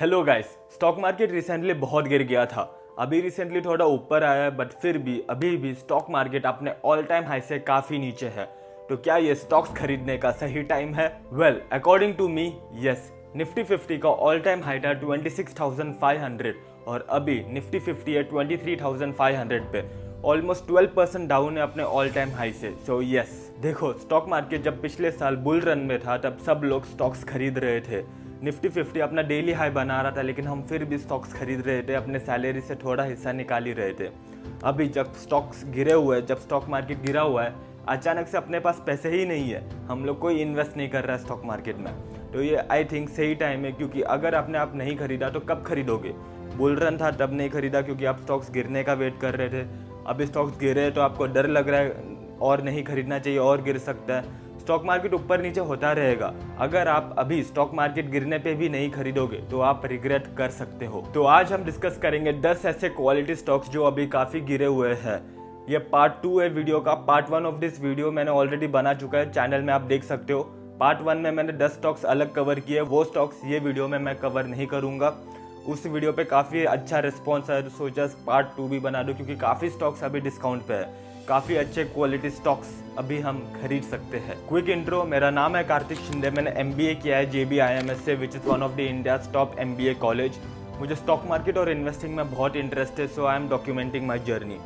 Hello guys, stock market recently बहुत गिर गया था। अभी रिसेंटली थोड़ा ऊपर आया है, बट फिर भी अभी भी स्टॉक मार्केट अपने ऑल टाइम हाई से काफी नीचे है। तो क्या ये स्टॉक्स खरीदने का सही टाइम है? Well, according to me, yes. Nifty 50 का ऑल टाइम हाई था 26,500 और अभी निफ्टी 50 है 23,500 पे। ऑलमोस्ट 12% डाउन है अपने ऑल टाइम हाई से। सो यस, देखो, स्टॉक मार्केट जब पिछले साल बुल रन में था तब सब लोग स्टॉक्स खरीद रहे थे। निफ्टी 50 अपना डेली हाई बना रहा था, लेकिन हम फिर भी स्टॉक्स खरीद रहे थे, अपने सैलरी से थोड़ा हिस्सा निकाल ही रहे थे। अभी जब स्टॉक्स गिरे हुए हैं, जब स्टॉक मार्केट गिरा हुआ है, अचानक से अपने पास पैसे ही नहीं है, हम लोग कोई इन्वेस्ट नहीं कर रहा है स्टॉक मार्केट में। तो ये आई थिंक सही टाइम है, क्योंकि अगर आपने आप नहीं खरीदा तो कब खरीदोगे? बुल रन था तब नहीं खरीदा क्योंकि आप स्टॉक्स गिरने का वेट कर रहे थे। अभी स्टॉक्स गिरे तो आपको डर लग रहा है और नहीं खरीदना चाहिए, और गिर सकता है। स्टॉक मार्केट ऊपर नीचे होता रहेगा। अगर आप अभी स्टॉक मार्केट गिरने पे भी नहीं खरीदोगे तो आप रिग्रेट कर सकते हो। तो आज हम डिस्कस करेंगे 10 ऐसे क्वालिटी स्टॉक्स जो अभी काफी गिरे हुए हैं। ये पार्ट 2 है वीडियो का। पार्ट 1 ऑफ दिस वीडियो मैंने ऑलरेडी बना चुका है, चैनल में आप देख सकते हो। पार्ट 1 में मैंने 10 स्टॉक्स अलग कवर किए, वो स्टॉक्स ये वीडियो में मैं कवर नहीं करूंगा। उस वीडियो पे काफ़ी अच्छा रिस्पॉन्स है, सोचा पार्ट 2 भी बना दो, क्योंकि काफ़ी स्टॉक्स अभी डिस्काउंट पे है। काफ़ी अच्छे क्वालिटी स्टॉक्स अभी हम खरीद सकते हैं। क्विक इंट्रो, मेरा नाम है कार्तिक शिंदे। मैंने MBA किया है JBIMS से, which is one of the India's top MBA college. मुझे स्टॉक मार्केट और इन्वेस्टिंग में बहुत इंटरेस्ट है, so I am documenting my journey.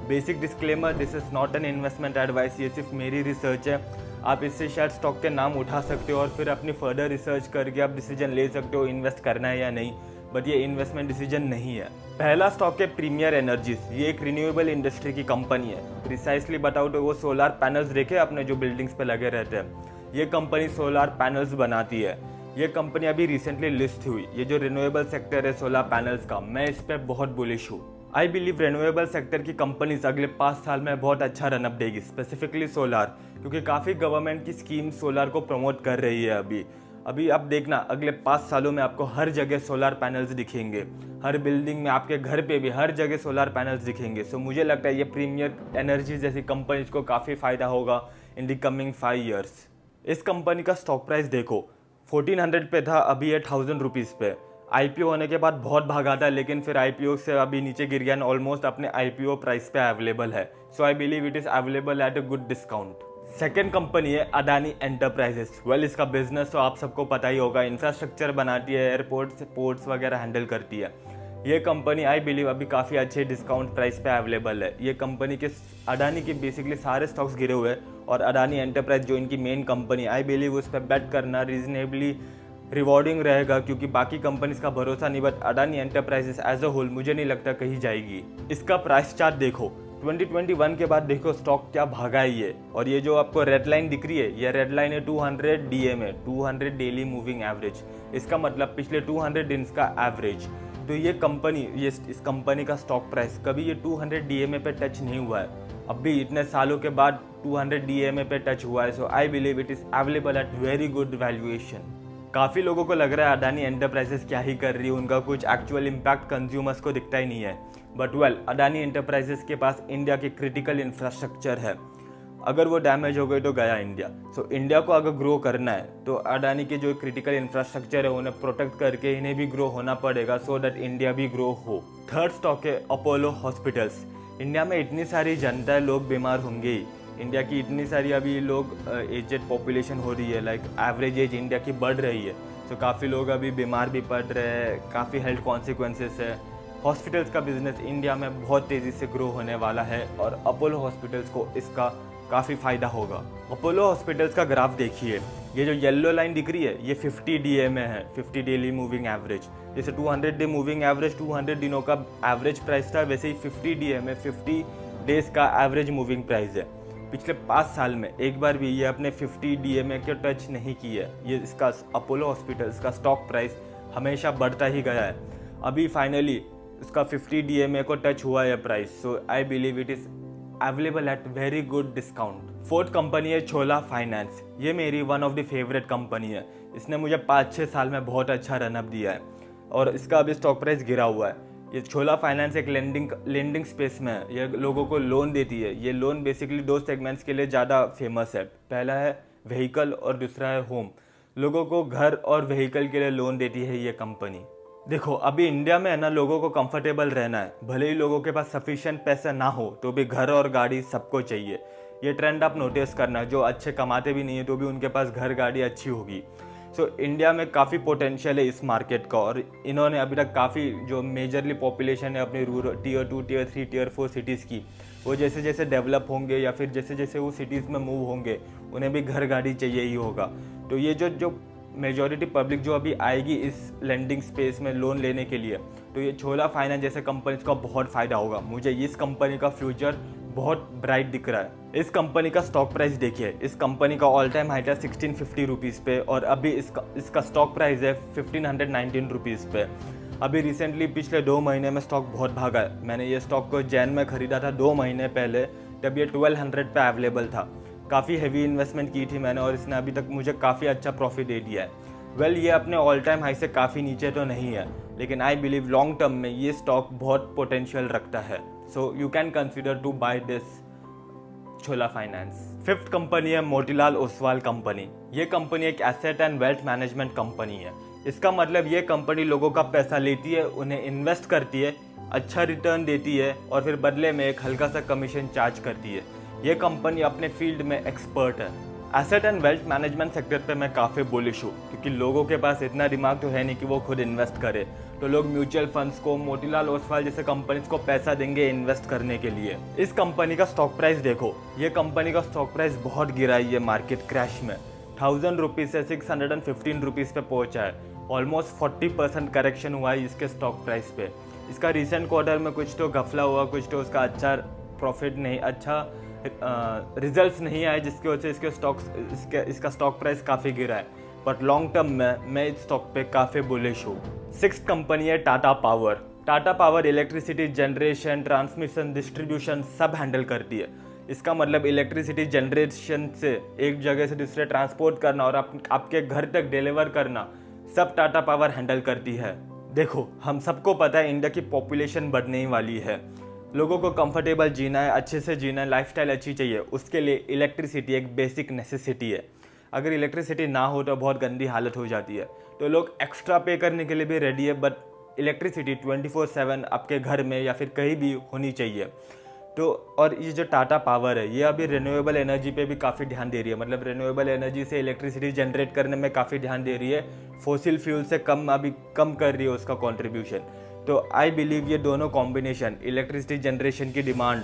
Basic disclaimer, this is not an investment advice, ये सिर्फ मेरी रिसर्च है। आप इससे शायद स्टॉक के नाम उठा सकते हो और फिर अपनी फर्दर रिसर्च करके आप डिसीजन ले सकते हो इन्वेस्ट करना है या नहीं, बट ये इन्वेस्टमेंट डिसीजन नहीं है। पहला स्टॉक है प्रीमियर एनर्जीज। ये एक रिन्यूएबल इंडस्ट्री की कंपनी है। प्रिसाइसली बताओ तो वो सोलर पैनल्स देखे अपने जो बिल्डिंग्स पे लगे रहते हैं, ये कंपनी सोलर पैनल्स बनाती है। ये कंपनी अभी रिसेंटली लिस्ट हुई। ये जो रिन्यूएबल सेक्टर है सोलर पैनल्स का, मैं इस पर बहुत बुलिश हूँ। आई बिलीव रिन्यूएबल सेक्टर की कंपनीज अगले 5 साल में बहुत अच्छा रनअप देगी, स्पेसिफिकली सोलर, क्योंकि काफ़ी गवर्नमेंट की स्कीम सोलर को प्रमोट कर रही है। अभी आप देखना, अगले 5 सालों में आपको हर जगह सोलर पैनल्स दिखेंगे। हर बिल्डिंग में, आपके घर पे भी हर जगह सोलर पैनल्स दिखेंगे। सो मुझे लगता है ये प्रीमियर एनर्जी जैसी कंपनीज को काफ़ी फ़ायदा होगा इन द कमिंग 5 ईयर्स। इस कंपनी का स्टॉक प्राइस देखो, 1400 पे था, अभी है 1000 रुपीज़ पे। IPO होने के बाद बहुत भागा था, लेकिन फिर IPO से अभी नीचे गिर गया, ऑलमोस्ट अपने IPO प्राइस पे अवेलेबल है। So I believe it is available at a good discount. Second company है अडानी एंटरप्राइजेस। वेल, इसका बिजनेस तो आप सबको पता ही होगा, इंफ्रास्ट्रक्चर बनाती है, एयरपोर्ट्स, पोर्ट्स वगैरह हैंडल करती है। ये कंपनी आई बिलीव अभी काफ़ी अच्छे डिस्काउंट प्राइस पे अवेलेबल है। ये कंपनी के, अडानी के बेसिकली सारे स्टॉक्स गिरे हुए हैं, और अडानी एंटरप्राइज जो इनकी मेन कंपनी, आई बिलीव उस पर बेट करना रीजनेबली रिवॉर्डिंग रहेगा, क्योंकि बाकी कंपनीज का भरोसा नहीं, but Adani enterprises as a whole मुझे नहीं लगता कहीं जाएगी। इसका प्राइस चार्ट देखो, 2021 के बाद देखो स्टॉक क्या भागा है ये। और ये जो आपको रेड लाइन दिख रही है, ये रेड लाइन है 200 DMA, 200 डेली मूविंग एवरेज। इसका मतलब पिछले 200 दिन का एवरेज। तो ये कंपनी, इस कंपनी का स्टॉक प्राइस कभी ये 200 DMA पे टच नहीं हुआ है। अब भी इतने सालों के बाद 200 DMA पे टच हुआ है। So I believe it is available at very good valuation. काफ़ी लोगों को लग रहा है अडानी एंटरप्राइजेस क्या ही कर रही है, उनका कुछ एक्चुअल इम्पैक्ट कंज्यूमर्स को दिखता ही नहीं है। बट वेल, अडानी एंटरप्राइजेस के पास इंडिया की क्रिटिकल इंफ्रास्ट्रक्चर है। अगर वो डैमेज हो गई तो गया इंडिया। सो इंडिया को अगर ग्रो करना है तो अडानी के जो क्रिटिकल इंफ्रास्ट्रक्चर है उन्हें प्रोटेक्ट करके इन्हें भी ग्रो होना पड़ेगा, सो दैट इंडिया भी ग्रो हो। थर्ड स्टॉक है अपोलो हॉस्पिटल्स। इंडिया में इतनी सारी जनता है, लोग बीमार होंगे ही। इंडिया की इतनी सारी अभी लोग एजेड पॉपुलेशन हो रही है, लाइक एवरेज एज इंडिया की बढ़ रही है। तो काफ़ी लोग अभी बीमार भी पड़ रहे हैं, काफ़ी हेल्थ कॉन्सिक्वेंसेस है। हॉस्पिटल्स का बिजनेस इंडिया में बहुत तेज़ी से ग्रो होने वाला है, और अपोलो हॉस्पिटल्स को इसका काफ़ी फ़ायदा होगा। अपोलो हॉस्पिटल्स का ग्राफ देखिए, ये जो येलो लाइन दिख रही है ये 50 DMA है, 50 डेली मूविंग एवरेज। जैसे 200 डे मूविंग एवरेज 200 दिनों का एवरेज प्राइस था, वैसे ही 50 DMA 50 डेज का एवरेज मूविंग प्राइस है। पिछले 5 साल में एक बार भी ये अपने 50 DMA के टच नहीं की है। ये इसका अपोलो हॉस्पिटल्स का स्टॉक प्राइस हमेशा बढ़ता ही गया है। अभी फाइनली इसका 50 DMA को टच हुआ है price. So I believe it is available at very good discount. Fourth company है छोला फाइनेंस। ये मेरी one of the favourite company है। इसने मुझे 5-6 साल में बहुत अच्छा रनअप दिया है, और इसका अभी स्टॉक प्राइस गिरा हुआ है। ये छोला फाइनेंस एक लेंडिंग स्पेस में है। ये लोगों को लोन देती है। ये लोन बेसिकली 2 सेगमेंट्स के लिए ज़्यादा फेमस है। पहला है व्हीकल और दूसरा है होम। लोगों को घर और व्हीकल के लिए लोन देती है ये कंपनी। देखो अभी इंडिया में है ना, लोगों को कंफर्टेबल रहना है, भले ही लोगों के पास सफिशिएंट पैसा ना हो तो भी घर और गाड़ी सबको चाहिए। ये ट्रेंड आप नोटिस करना, जो अच्छे कमाते भी नहीं है तो भी उनके पास घर गाड़ी अच्छी होगी। सो इंडिया में काफ़ी पोटेंशियल है इस मार्केट का, और इन्होंने अभी तक काफ़ी जो मेजरली पॉपुलेशन है अपनी rural tier 2 tier 3 tier 4 cities की, वो जैसे जैसे डेवलप होंगे या फिर जैसे जैसे वो सिटीज़ में मूव होंगे उन्हें भी घर गाड़ी चाहिए ही होगा। तो ये जो जो मेजॉरिटी पब्लिक जो अभी आएगी इस लेंडिंग स्पेस में लोन लेने के लिए, तो ये छोला फाइनेंस जैसे कंपनीज का बहुत फ़ायदा होगा। मुझे इस कंपनी का फ्यूचर बहुत ब्राइट दिख रहा है। इस कंपनी का स्टॉक प्राइस देखिए, इस कंपनी का ऑल टाइम हाई था 1650 रुपीज़ पे, और अभी इसका स्टॉक प्राइस है 1519 रुपीज़ पे। अभी रिसेंटली पिछले 2 महीने में स्टॉक बहुत भागा है। मैंने ये स्टॉक को जैन में ख़रीदा था 2 महीने पहले, तब ये 1200 पे अवेलेबल था। काफ़ी हेवी इन्वेस्टमेंट की थी मैंने, और इसने अभी तक मुझे काफ़ी अच्छा प्रॉफिट दे दिया है। वेल ये अपने ऑल टाइम हाई से काफ़ी नीचे तो नहीं है, लेकिन आई बिलीव लॉन्ग टर्म में ये स्टॉक बहुत पोटेंशियल रखता है। So you can consider to buy this Chola finance. Fifth company है मोतीलाल ओसवाल कंपनी। ये कंपनी एक asset and wealth management company है। इसका मतलब ये कंपनी लोगों का पैसा लेती है, उन्हें इन्वेस्ट करती है, अच्छा रिटर्न देती है और फिर बदले में एक हल्का सा कमीशन चार्ज करती है। ये कंपनी अपने फील्ड में एक्सपर्ट है। Asset and wealth management sector पे मैं काफ़ी बुलिश हूँ, क्योंकि लोगों के पास इतना दिमाग तो है नहीं कि वो खुद इन्वेस्ट करे, तो लोग म्यूचुअल फंड्स को, मोतीलाल ओसवाल जैसे कंपनीज को पैसा देंगे इन्वेस्ट करने के लिए। इस कंपनी का स्टॉक प्राइस देखो, ये कंपनी का स्टॉक प्राइस बहुत गिरा है ये मार्केट क्रैश में। 1000 रुपीज़ से 615 रुपीज़ पे पहुंचा है। ऑलमोस्ट 40% करेक्शन हुआ है इसके स्टॉक प्राइस पे। इसका रिसेंट क्वार्टर में कुछ तो घपला हुआ, कुछ तो उसका अच्छा प्रॉफिट नहीं, अच्छा रिजल्ट्स नहीं आए, जिसकी वजह से इसका स्टॉक प्राइस काफ़ी गिरा है। बट लॉन्ग टर्म में मैं इस स्टॉक पे काफ़ी बुलिश हूँ। सिक्स्थ कंपनी है Tata power. Tata power electricity generation, transmission, distribution सब हैंडल करती है। इसका मतलब इलेक्ट्रिसिटी जनरेशन से एक जगह से दूसरे ट्रांसपोर्ट करना और आपके घर तक डिलीवर करना सब टाटा पावर हैंडल करती है। देखो हम सबको पता है इंडिया की पॉपुलेशन बढ़ने ही वाली है, लोगों को कंफर्टेबल जीना है, अच्छे से जीना है, लाइफस्टाइल अच्छी चाहिए, उसके लिए इलेक्ट्रिसिटी एक बेसिक नेसेसिटी है। अगर इलेक्ट्रिसिटी ना हो तो बहुत गंदी हालत हो जाती है, तो लोग एक्स्ट्रा पे करने के लिए भी रेडी है, बट इलेक्ट्रिसिटी 24/7 आपके घर में या फिर कहीं भी होनी चाहिए। तो और ये जो टाटा पावर है ये अभी रिन्यूएबल एनर्जी पे भी काफ़ी ध्यान दे रही है, मतलब रिन्यूएबल एनर्जी से इलेक्ट्रिसिटी जनरेट करने में काफ़ी ध्यान दे रही है, फोसिल फ्यूल से कम कर रही है उसका कॉन्ट्रीब्यूशन। तो आई बिलीव ये दोनों कॉम्बिनेशन, इलेक्ट्रिसिटी जनरेशन की डिमांड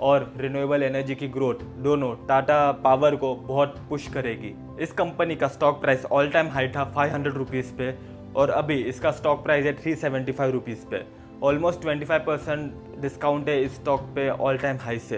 और रिन्यूएबल एनर्जी की ग्रोथ, दोनों टाटा पावर को बहुत पुश करेगी। इस कंपनी का stock price all time high था 500 रुपीज़ पे, और अभी इसका स्टॉक प्राइस है 375 रुपीज़ पे। ऑलमोस्ट 25% डिस्काउंट है इस स्टॉक पे ऑल टाइम हाई से,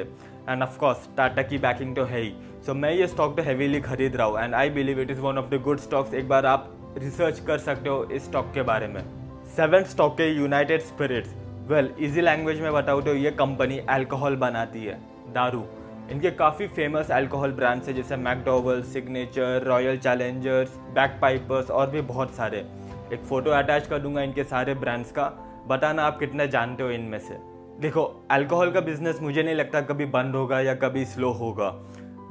एंड ऑफ कोर्स टाटा की बैकिंग तो है ही। सो मैं ये स्टॉक तो हेवीली खरीद रहा हूँ, and I believe it is one of the good stocks. एक बार आप रिसर्च कर सकते हो इस स्टॉक के बारे में। सेवेंथ स्टॉक है United Spirits. Well easy language में बताऊँ तो ये कंपनी अल्कोहल बनाती है, दारू। इनके काफ़ी फेमस अल्कोहल ब्रांड्स है, जैसे McDowell, signature, royal Challengers, back pipers और भी बहुत सारे। एक फ़ोटो अटैच कर दूंगा इनके सारे ब्रांड्स का, बताना आप कितने जानते हो इनमें से। देखो अल्कोहल का बिजनेस मुझे नहीं लगता कभी बंद होगा या कभी स्लो होगा।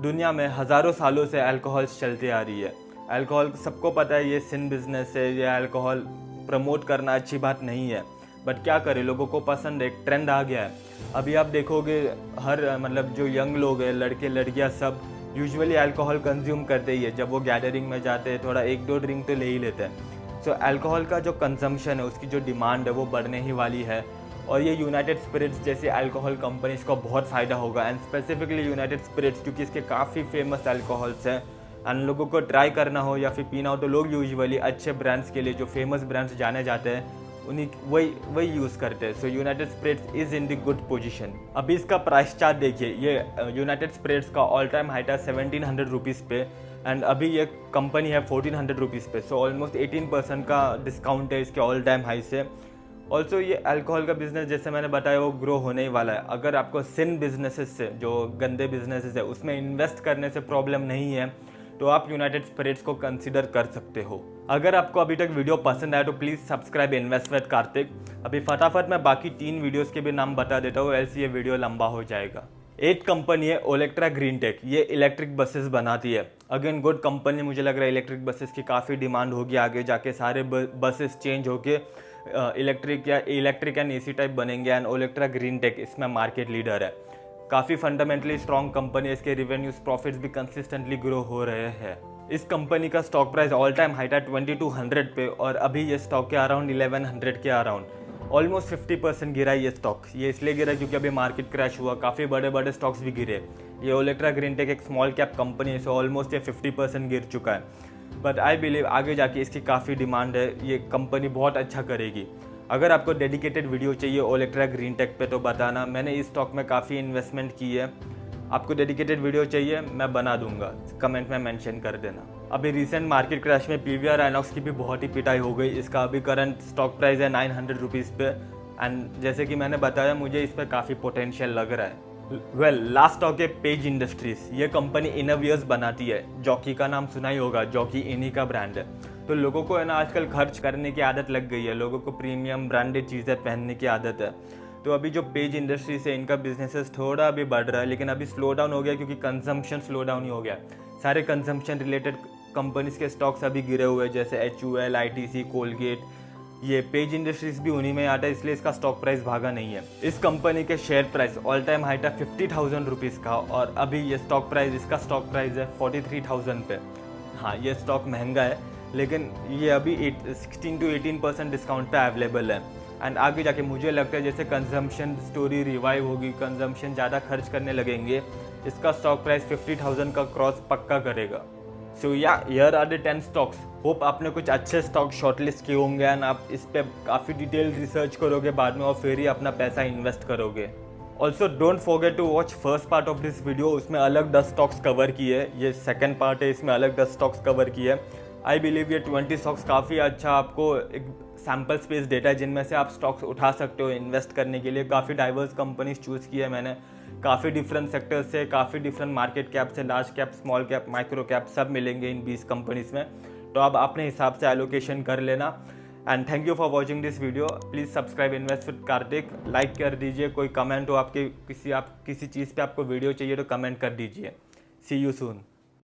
दुनिया में हज़ारों सालों से अल्कोहल चलती आ रही है। अल्कोहल सबको पता है ये सिन बिजनेस है, ये अल्कोहल प्रमोट करना अच्छी बात नहीं है, बट क्या करें, लोगों को पसंद है, एक ट्रेंड आ गया है। अभी आप देखोगे हर मतलब जो यंग लोग हैं, लड़के लड़कियां सब यूजुअली अल्कोहल कंज्यूम करते ही है। जब वो गैदरिंग में जाते हैं थोड़ा 1-2 ड्रिंक तो ले ही लेते हैं। सो अल्कोहल का जो कंजम्पशन है, उसकी जो डिमांड है वो बढ़ने ही वाली है, और ये यूनाइटेड स्पिरिट्स जैसे अल्कोहल कंपनीज को बहुत फ़ायदा होगा। एंड स्पेसिफिकली यूनाइटेड स्पिरिट्स, क्योंकि इसके काफ़ी फेमस अल्कोहल्स हैं, एंड लोगों को ट्राई करना हो या फिर पीना हो तो लोग यूजुअली अच्छे ब्रांड्स के लिए, जो फेमस ब्रांड्स जाने जाते हैं, उन्हीं वही यूज़ करते हैं। So United Spirits is in the good position. अभी इसका प्राइस चार्ट देखिए, ये यूनाइटेड स्पिरिट्स का ऑल टाइम हाई था 1700 रुपीज़ पे, एंड अभी ये कंपनी है 1400 रुपीज़ पे। सो ऑलमोस्ट 18% का डिस्काउंट है इसके ऑल टाइम हाई से। ऑल्सो ये अल्कोहल का बिजनेस जैसे मैंने बताया वो ग्रो होने ही वाला है। अगर आपको सिन बिजनेसेस से, जो गंदे बिजनेसेस है, उसमें इन्वेस्ट करने से प्रॉब्लम नहीं है तो आप यूनाइटेड स्पिरिट्स को कंसीडर कर सकते हो। अगर आपको अभी तक वीडियो पसंद आया तो please subscribe invest with Kartik. अभी फटाफट मैं बाकी 3 वीडियोस के भी नाम बता देता हूँ, ऐसे ये वीडियो लंबा हो जाएगा। 8 कंपनी है ओलेक्ट्रा ग्रीन टेक, ये इलेक्ट्रिक बसेस बनाती है। अगेन गुड कंपनी, मुझे लग रहा है इलेक्ट्रिक बसेस की काफ़ी डिमांड होगी आगे जाके, सारे बसेस चेंज होके इलेक्ट्रिक एंड एसी टाइप बनेंगे एंड ओलेक्ट्रा ग्रीन टेक इसमें मार्केट लीडर है। काफ़ी फंडामेंटली स्ट्रॉन्ग कंपनी है, इसके रिवेन्यूज प्रॉफिट्स भी कंसिस्टेंटली ग्रो हो रहे हैं। इस कंपनी का stock price all time high था 2200 पे और अभी ये स्टॉक के अराउंड 1100 के अराउंड ऑलमोस्ट 50% गिरा है ये स्टॉक। ये इसलिए गिरा क्योंकि अभी मार्केट क्रैश हुआ, काफ़ी बड़े बड़े स्टॉक्स भी गिरे। ये ओलेक्ट्रा ग्रीन टेक एक स्मॉल कैप कंपनी है, सो ऑलमोस्ट ये 50% गिर चुका है। बट आई बिलीव आगे जाके इसकी काफ़ी डिमांड है, ये कंपनी बहुत अच्छा करेगी। अगर आपको डेडिकेटेड वीडियो चाहिए ओलेक्ट्रा ग्रीन टेक पे तो बताना, मैंने इस स्टॉक में काफ़ी इन्वेस्टमेंट की है। आपको डेडिकेटेड वीडियो चाहिए मैं बना दूंगा, कमेंट में मेंशन कर देना। अभी रिसेंट मार्केट क्रैश में पीवीआर आइनॉक्स की भी बहुत ही पिटाई हो गई। इसका अभी करंट स्टॉक प्राइस है 900 रुपीज़ पे एंड जैसे कि मैंने बताया मुझे इस पर काफ़ी पोटेंशियल लग रहा है। लास्ट स्टॉक है पेज इंडस्ट्रीज। ये कंपनी इनरवियर्स बनाती है, जॉकी का नाम सुना ही होगा, जॉकी इन्हीं का ब्रांड है। तो लोगों को है ना आजकल खर्च करने की आदत लग गई है, लोगों को प्रीमियम ब्रांडेड चीज़ें पहनने की आदत है। तो अभी जो पेज इंडस्ट्री से इनका बिजनेसेस थोड़ा अभी बढ़ रहा है, लेकिन अभी स्लो डाउन हो गया क्योंकि कंजम्पशन स्लो डाउन ही हो गया। सारे कंजम्पशन रिलेटेड कंपनीज के स्टॉक्स अभी गिरे हुए, जैसे HUL, ITC, कोलगेट। ये पेज इंडस्ट्रीज भी उन्हीं में आता है, इसलिए इसका स्टॉक प्राइस भागा नहीं है। इस कंपनी के share price all time high था 50,000 रुपीज़ का और अभी ये इसका स्टॉक प्राइस है 43,000 पे। हाँ, ये स्टॉक महंगा है लेकिन ये अभी 16 to 18% डिस्काउंट पे अवेलेबल है। एंड आगे जाके मुझे लगता है जैसे कंजम्पशन स्टोरी रिवाइव होगी, कंजम्पशन ज़्यादा खर्च करने लगेंगे, इसका स्टॉक प्राइस 50,000 का क्रॉस पक्का करेगा। So yeah here are the 10 stocks. Hope आपने कुछ अच्छे स्टॉक शॉर्टलिस्ट किए होंगे एंड आप इस पर काफ़ी डिटेल रिसर्च करोगे बाद में और फिर ही अपना पैसा इन्वेस्ट करोगे। Also don't forget to watch first part of this video, उसमें अलग 10 स्टॉक्स कवर किए। ये सेकेंड पार्ट है, इसमें अलग 10 स्टॉक्स कवर किए। आई बिलीव ये 20 स्टॉक्स काफ़ी अच्छा आपको एक सैम्पल स्पेस डेटा है जिनमें से आप स्टॉक्स उठा सकते हो इन्वेस्ट करने के लिए। काफ़ी डाइवर्स कंपनीज चूज़ की है मैंने, काफ़ी डिफरेंट सेक्टर्स से, काफ़ी डिफरेंट मार्केट कैप से, large cap, small cap, micro cap सब मिलेंगे इन 20 कंपनीज में। तो आप अपने हिसाब से एलोकेशन कर लेना। And thank you for watching this video. Please subscribe invest with Kartik, like कर दीजिए। कोई कमेंट हो आपके किसी चीज़ पे आपको वीडियो चाहिए तो कमेंट कर दीजिए। सी यू सून।